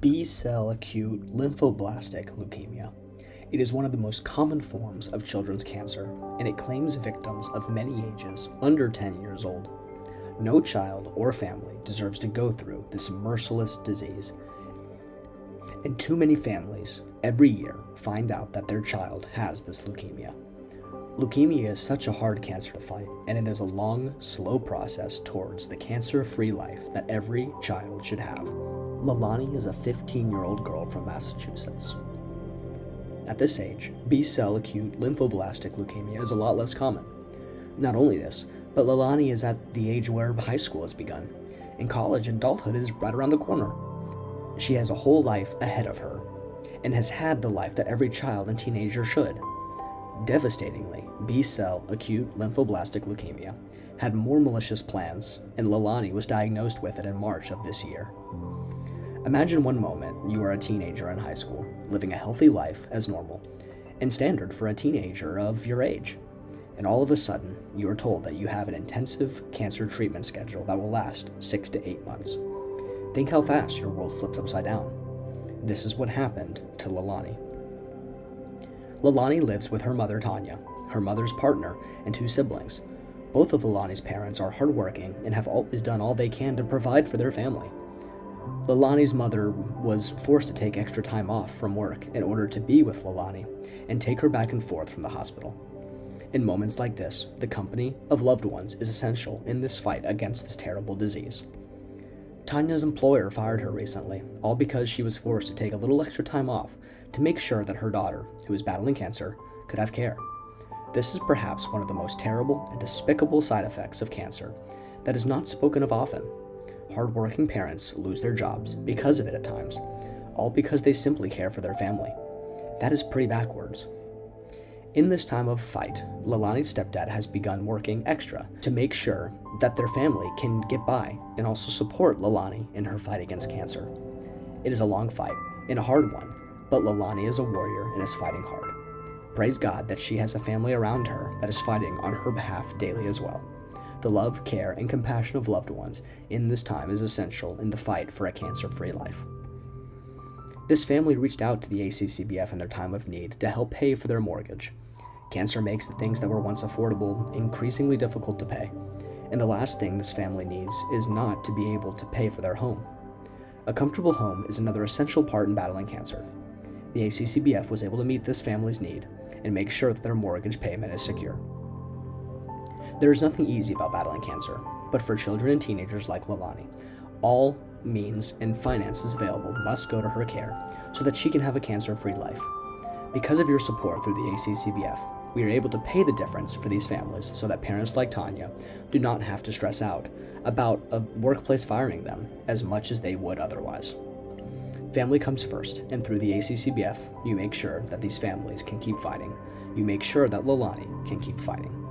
B-cell acute lymphoblastic leukemia. It is one of the most common forms of children's cancer, and it claims victims of many ages under 10 years old. No child or family deserves to go through this merciless disease, and too many families every year find out that their child has this leukemia. Leukemia is such a hard cancer to fight, and it is a long, slow process towards the cancer-free life that every child should have. Lelani is a 15-year-old girl from Massachusetts. At this age, B-cell acute lymphoblastic leukemia is a lot less common. Not only this, but Lelani is at the age where high school has begun, and college and adulthood is right around the corner. She has a whole life ahead of her, and has had the life that every child and teenager should. Devastatingly, B-cell acute lymphoblastic leukemia had more malicious plans, and Lelani was diagnosed with it in March of this year. Imagine one moment you are a teenager in high school, living a healthy life as normal and standard for a teenager of your age. And all of a sudden, you are told that you have an intensive cancer treatment schedule that will last 6 to 8 months. Think how fast your world flips upside down. This is what happened to Lelani. Lelani lives with her mother, Tanya, her mother's partner, and 2 siblings. Both of Lelani's parents are hardworking and have always done all they can to provide for their family. Lelani's mother was forced to take extra time off from work in order to be with Lelani and take her back and forth from the hospital. In moments like this, the company of loved ones is essential in this fight against this terrible disease. Tanya's employer fired her recently, all because she was forced to take a little extra time off to make sure that her daughter, who is battling cancer, could have care. This is perhaps one of the most terrible and despicable side effects of cancer that is not spoken of often. Hardworking parents lose their jobs because of it at times, all because they simply care for their family. That is pretty backwards. In this time of fight, Lelani's stepdad has begun working extra to make sure that their family can get by and also support Lelani in her fight against cancer. It is a long fight and a hard one, but Lelani is a warrior and is fighting hard. Praise God that she has a family around her that is fighting on her behalf daily as well. The love, care, and compassion of loved ones in this time is essential in the fight for a cancer-free life. This family reached out to the ACCBF in their time of need to help pay for their mortgage. Cancer makes the things that were once affordable increasingly difficult to pay, and the last thing this family needs is not to be able to pay for their home. A comfortable home is another essential part in battling cancer. The ACCBF was able to meet this family's need and make sure that their mortgage payment is secure. There is nothing easy about battling cancer, but for children and teenagers like Lelani, all means and finances available must go to her care so that she can have a cancer-free life. Because of your support through the ACCBF, we are able to pay the difference for these families so that parents like Tanya do not have to stress out about a workplace firing them as much as they would otherwise. Family comes first, and through the ACCBF, you make sure that these families can keep fighting. You make sure that Lelani can keep fighting.